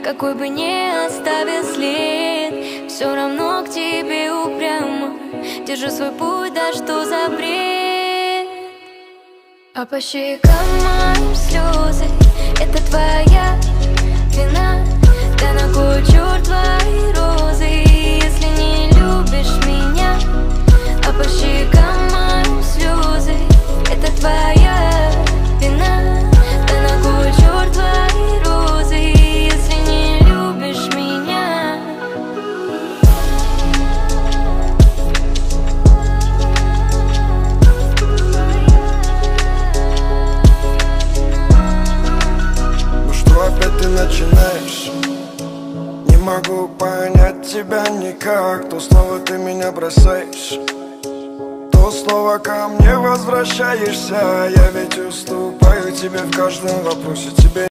какой бы ни оставил след, все равно к тебе упрямо держу свой путь, да что за бред. А по щекам моим слезы, это твоя вина. Да на кой черт твои розы, если не любишь меня? А по щекам моим слезы, это твоя вина. Да на кой черт твои розы, если не любишь меня? Ну что опять ты начинаешь? Не могу понять тебя никак. То снова ты меня бросаешь, то снова ко мне возвращаешься. Я ведь уступаю тебе в каждом вопросе. Тебе